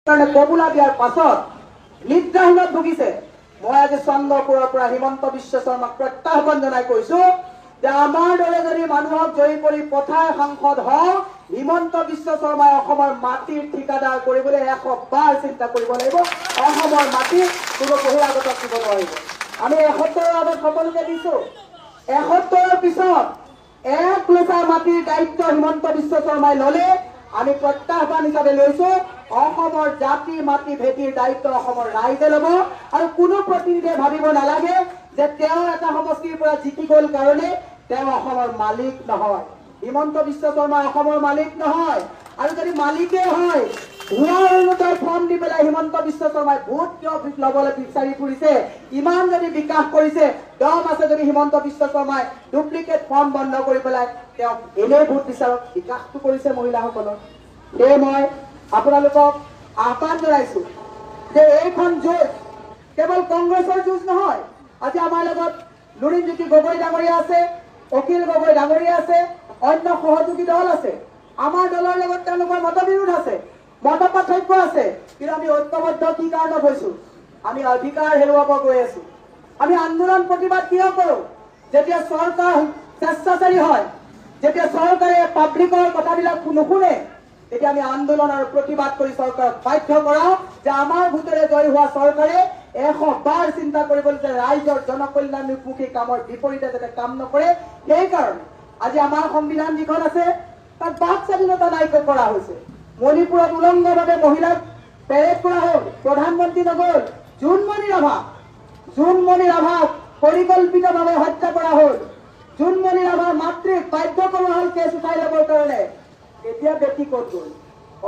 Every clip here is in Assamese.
কবুলা দিয়াৰ পাছত নিদ্ৰাহীনত ভুগিছে। মই আজি চন্দ্ৰপুৰৰ পৰা হিমন্ত বিশ্ব শৰ্মাক প্ৰত্যাহ্বান জনাই কৈছো যে আমাৰ দৰে যদি মানুহক জয়ী কৰি পঠাই সাংসদ হওঁ, হিমন্ত বিশ্ব শৰ্মাই অসমৰ মাটিৰ ঠিকাদাৰ কৰিবলৈ 100 বাৰ চিন্তা কৰিব লাগিব। অসমৰ মাটি কোনো বহিৰাগতক দিব নোৱাৰিব। আমি 71ৰ আগত সকলোকে দিছো। 71ৰ পিছত 1 লোচা মাটিৰ দায়িত্ব হিমন্ত বিশ্ব শৰ্মাই ললে আমি প্ৰত্যাহ্বান হিচাপে লৈছো। অসমৰ জাতি মাটি ভেটিৰ দায়িত্ব অসমৰ ৰাইজে ল'ব আৰু কোনো প্ৰতিনিধিয়ে ভাবিব নালাগে যে তেওঁ এটা সমষ্টিৰ পৰা জিকি গ'ল কাৰণে তেওঁ অসমৰ মালিক নহয়। হিমন্ত বিশ্ব শৰ্মা অসমৰ মালিক নহয়। আৰু যদি মালিকে হয়, ভুৱা অৰুণোদয়ৰ ফৰ্ম দি পেলাই হিমন্ত বিশ্ব শৰ্মাই ভোট কিয় ল'বলৈ বিচাৰি ফুৰিছে? ইমান যদি বিকাশ কৰিছে, দম আছে যদি হিমন্ত বিশ্ব শৰ্মাই ডুপ্লিকেট ফৰ্ম বন্ধ কৰি পেলাই তেওঁ এনেই ভোট বিচাৰক। বিকাশটো কৰিছে মহিলাসকলৰ। সেয়ে মই আপোনালোকক আহ্বান জনাইছো যে এইখন যুঁজ কেৱল কংগ্ৰেছৰ যুঁজ নহয়। আজি আমাৰ লগত লুৰিণজ্যোতি গগৈ ডাঙৰীয়া আছে, অখিল গগৈ ডাঙৰীয়া আছে, অন্য সহযোগী দল আছে। আমাৰ দলৰ লগত তেওঁলোকৰ মতবিৰোধ আছে, মত পাৰ্থক্য আছে, কিন্তু আমি ঐক্যবদ্ধ কি কাৰণত হৈছো? আমি অধিকাৰ হেৰুৱাব গৈ আছো। আমি আন্দোলন প্ৰতিবাদ কিয় কৰো? যেতিয়া চৰকাৰ স্বেচ্ছাচাৰী হয়, যেতিয়া চৰকাৰে পাব্লিকৰ কথাবিলাক নুশুনে, তেতিয়া আমি আন্দোলন আৰু প্ৰতিবাদ কৰি চৰকাৰক বাধ্য কৰাও যে আমাৰ ভোটেৰে জয়ী হোৱা চৰকাৰে 100 বাৰ চিন্তা কৰিবলৈ যে ৰাইজৰ জনকল্যাণমুখী কামৰ বিপৰীতে যাতে কাম নকৰে। সেইকাৰণে আজি আমাৰ সংবিধান যিখন আছে তাত বাক স্বাধীনতা নাইকিয়া কৰা হৈছে। মণিপুৰত উলংঘভাৱে মহিলাক পেৰেড কৰা হ'ল, প্ৰধানমন্ত্ৰী নগল। জোনমণি ৰাভাক পৰিকল্পিতভাৱে হত্যা কৰা হ'ল। জোনমণি ৰাভাৰ মাতৃক বাধ্য কৰোৱা হ'ল কেছ উঠাই ল'বৰ কাৰণে। এতিয়া বেটি ক'ত গ'ল?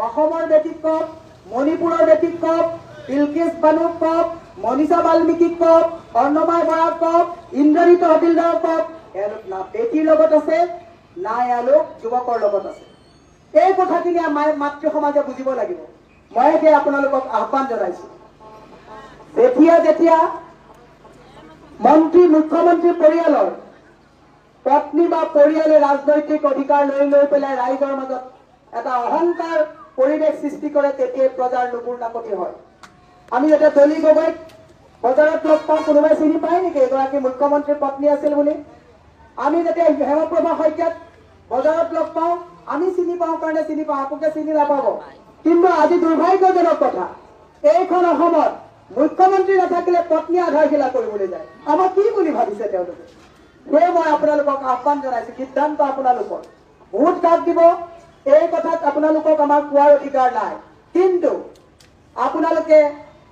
অসমৰ বেটিক কওক, মণিপুৰৰ বেটিক কওক, বিলকিছ বানুক কওক, মনীষা বাল্মীকিক কওক, অৰ্ণমাই বৰাক কওক, ইন্দ্ৰজিৎ হবিলদাৰক কওক, এওঁলোক না বেটিৰ লগত আছে না এওঁলোক যুৱকৰ লগত আছে। এই কথাখিনি আমাৰ মাতৃ সমাজে বুজিব লাগিব। মই এতিয়া আপোনালোকক আহ্বান জনাইছো, যেতিয়া মুখ্যমন্ত্ৰী পৰিয়ালৰ পত্নী বা পৰিয়ালে ৰাজনৈতিক অধিকাৰ লৈ পেলাই ৰাইজৰ মাজত এটা অহংকাৰ পৰিৱেশ সৃষ্টি কৰে, তেতিয়াই প্ৰজাৰ নুপুৰ নাকতি হয়। আমি যেতিয়া দলি গগৈক বজাৰত লগ পাওঁ, কোনোবাই চিনি পায় নেকি এগৰাকী মুখ্যমন্ত্ৰীৰ পত্নী আছিল বুলি? আমি যেতিয়া হেমপ্ৰভা শইকীয়াক বজাৰত লগ পাওঁ, আমি চিনি পাওঁ কাৰণে চিনি পাওঁ, আপোনালোকে চিনি নাপাব। কিন্তু আজি দুৰ্ভাগ্যজনক কথা, এইখন অসমত মুখ্যমন্ত্ৰী নাথাকিলে পত্নী আধাৰশিলা কৰিবলৈ যায়। আমাক কি বুলি ভাবিছে তেওঁলোকে? সেয়ে মই আপোনালোকক আহ্বান জনাইছো, সিদ্ধান্ত আপোনালোকৰ। ভোট কাক দিব এই কথাত আপোনালোকক আমাৰ কোৱাৰ অধিকাৰ নাই, কিন্তু আপোনালোকে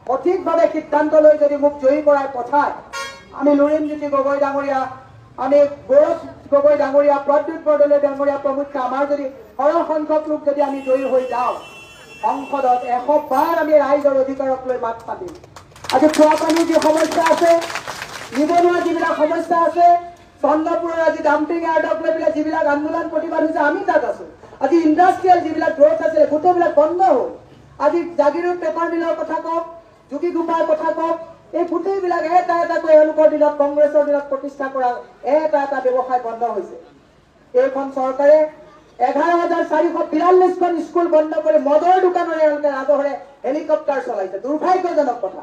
সঠিকভাৱে সিদ্ধান্ত লৈ যদি মোক জয়ী কৰাই পঠায়, আমি লুৰিণজ্যোতি গগৈ ডাঙৰীয়া, আমি গৌৰৱ গগৈ ডাঙৰীয়া, প্ৰদ্যুৎ বৰদলৈ ডাঙৰীয়া প্ৰমুখ্যে আমাৰ যদি সৰহ সংখ্যক লোক যদি আমি জয়ী হৈ যাওঁ, সংসদত 100 বাৰ আমি ৰাইজৰ অধিকাৰক লৈ মাত পাতিম। আজি খোৱা পানীৰ যি সমস্যা আছে, নিবনুৱা যিবিলাক সমস্যা আছে, চন্দ্ৰপুৰৰ আজি ডাম্পিং ইয়াৰ্ডক লৈ পেলাই যিবিলাক আন্দোলন প্ৰতিবাদ হৈছে, আমি তাত আছো। আজি ইণ্ডাষ্ট্ৰিয়েল যিবিলাক গ্ৰথ আছে গোটেইবিলাক বন্ধ হ'ল। আজি জাগিৰোড পেপাৰ মিলৰ কথা কওক, যোগীঘোপাৰ কথা কওক, এই গোটেইবিলাক এটা এটাকৈ এওঁলোকৰ দিনত কংগ্ৰেছৰ দিনত প্ৰতিষ্ঠা কৰা এটা ব্যৱসায় বন্ধ হৈছে। এইখন চৰকাৰে 11,442খন স্কুল বন্ধ কৰি মদৰ দোকানৰে এওঁলোকে ৰাজহৰে হেলিকপ্টাৰ চলাইছে। দুৰ্ভাগ্যজনক কথা।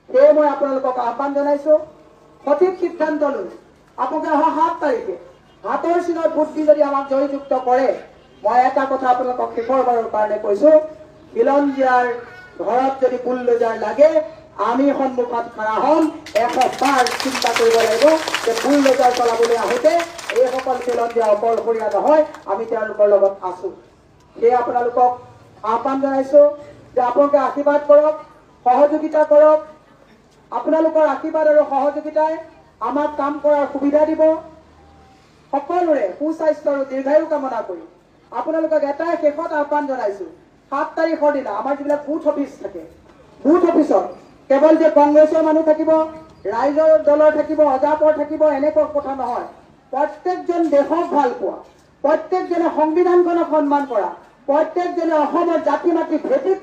সেয়ে মই আপোনালোকক আহ্বান জনাইছো, সঠিক সিদ্ধান্ত লৈ আপোনালোকে অহা 7 তাৰিখে হাতৰ চিনত ভোট দি যদি আমাক জয়যুক্ত কৰে, মই এটা কথা আপোনালোকক শেষৰবাৰৰ কাৰণে কৈছো, খিলঞ্জীয়াৰ ঘৰত যদি বুলডোজাৰ লাগে আমি সন্মুখত খাৰা হ'ম। 100 বাৰ চিন্তা কৰিব লাগিব যে বুলডোজাৰ চলাবলৈ আহোঁতে এইসকল খিলঞ্জীয়া অকলশৰীয়া নহয়, আমি তেওঁলোকৰ লগত আছো। সেয়ে আপোনালোকক আহ্বান জনাইছো যে আপোনালোকে আশীৰ্বাদ কৰক, সহযোগিতা কৰক। আপোনালোকৰ আশীৰ্বাদ আৰু সহযোগিতাই আমাক কাম কৰাৰ সুবিধা দিব। সকলোৰে সুস্বাস্থ্য আৰু দীৰ্ঘায়ু কামনা কৰি আপোনালোকক এটাই শেষত আহ্বান জনাইছো, 7 তাৰিখৰ দিনা আমাৰ যিবিলাক বুথ অফিচ থাকে, বুথ অফিচত কেৱল যে কংগ্ৰেছৰ মানুহ থাকিব, ৰাইজৰ দলৰ থাকিব, অজাপৰ থাকিব, এনেকুৱা কথা নহয়। প্ৰত্যেকজন দেশক ভাল পোৱা, প্ৰত্যেকজনে সংবিধানখনক সন্মান কৰা, প্ৰত্যেকজনে অসমৰ জাতি মাটি ভেটিক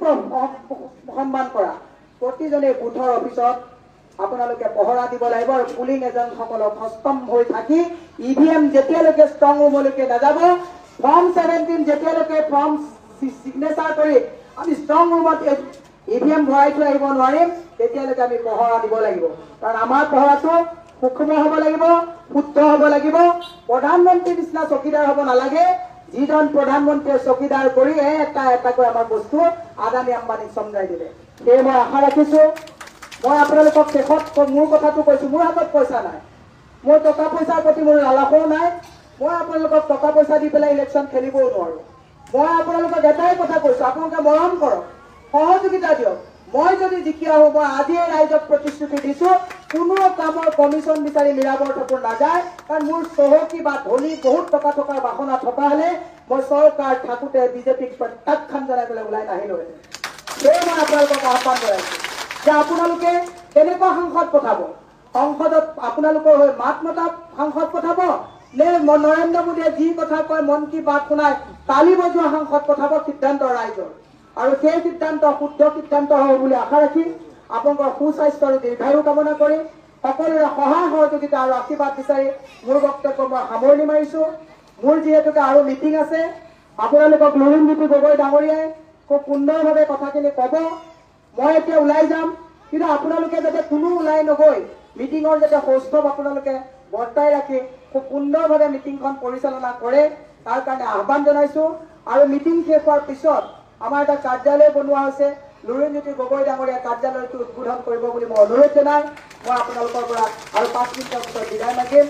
সন্মান কৰা প্ৰতিজনে বুথৰ অফিচত আপোনালোকে পহৰা দিব লাগিব। আৰু পুলিং এজেণ্টসকলক সষ্টম হৈ থাকি EVM যেতিয়ালৈকে ষ্ট্ৰং ৰুমলৈকে নাযাব, ফৰ্ম 17 যেতিয়ালৈকে ফৰ্ম চিগনেচাৰ কৰি আমি ষ্ট্ৰং ৰুমত EVM ভৰাই থৈ আহিব নোৱাৰিম তেতিয়ালৈকে আমি পহৰা দিব লাগিব কাৰণ আমাৰ পহৰাটো সূক্ষ্ম হ'ব লাগিব শুদ্ধ হ'ব লাগিব প্ৰধানমন্ত্ৰীৰ নিচিনা চকীদাৰ হ'ব নালাগে যিজন প্ৰধানমন্ত্ৰীয়ে চকীদাৰ কৰি এটা এটাকৈ আমাৰ বস্তু আদানী আম্বানীক চমজাই দিলে সেয়ে মই আশা ৰাখিছো মই আপোনালোকক শেষত মোৰ কথাটো কৈছো মোৰ হাতত পইচা নাই মোৰ টকা পইচাৰ প্ৰতি মোৰ লালসাও নাই মই আপোনালোকক টকা পইচা দি পেলাই ইলেকশ্যন খেলিবও নোৱাৰো মই আপোনালোকক এটাই কথা কৈছো আপোনালোকে মৰম কৰক সহযোগিতা দিয়ক মই যদি জিকি আহো মই আজিয়ে ৰাইজক প্ৰতিশ্ৰুতি দিছো কোনো কামৰ কমিশ্যন বিচাৰি মিলাবৰ ঠাকুৰ নাযায় কাৰণ মোৰ চহকী বা ধনী বহুত টকা থকাৰ বাসনা থকা হলে মই চৰকাৰ থাকোঁতে বিজেপিক প্ৰত্যাখ্যান জনাই পেলাই ওলাই নাহিলোহেঁতেন সেয়ে মই আপোনালোকক আহ্বান জনাইছো যে আপোনালোকে কেনেকুৱা সাংসদ পঠাব সংসদত আপোনালোকৰ হৈ মাত মতা সাংসদ পঠাব নে নৰেন্দ্ৰ মোদীয়ে যি কথা কয় মন কি বাত শুনাই তালি বজোৱা সাংসদ পঠাব সিদ্ধান্ত ৰাইজৰ আৰু সেই সিদ্ধান্ত শুদ্ধ সিদ্ধান্ত হ'ব বুলি আশা ৰাখি আপোনালোকৰ সুস্বাস্থ্য আৰু দীৰ্ঘায়ু কামনা কৰি সকলোৰে সহায় সহযোগিতা আৰু আশীৰ্বাদ বিচাৰি মোৰ বক্তব্য মই সামৰণি মাৰিছো মোৰ যিহেতুকে আৰু মিটিং আছে আপোনালোকক লুৰিণজ্যোতি গগৈ ডাঙৰীয়াই খুব সুন্দৰভাৱে কথাখিনি ক'ব মই এতিয়া ওলাই যাম কিন্তু আপোনালোকে যাতে কোনো ওলাই নগৈ মিটিঙৰ যাতে সৌষ্ঠৱ আপোনালোকে বৰ্তাই ৰাখি খুব সুন্দৰভাৱে মিটিংখন পৰিচালনা কৰে তাৰ কাৰণে আহ্বান জনাইছো আৰু মিটিং শেষ হোৱাৰ পিছত আমাৰ এটা কাৰ্যালয় বনোৱা হৈছে লুৰিণজ্যোতি গগৈ ডাঙৰীয়া কাৰ্যালয়টো উদ্বোধন কৰিব বুলি মই অনুৰোধ জনাই মই আপোনালোকৰ পৰা আৰু 5 মিনিটৰ পিছত বিদায় মাগিম।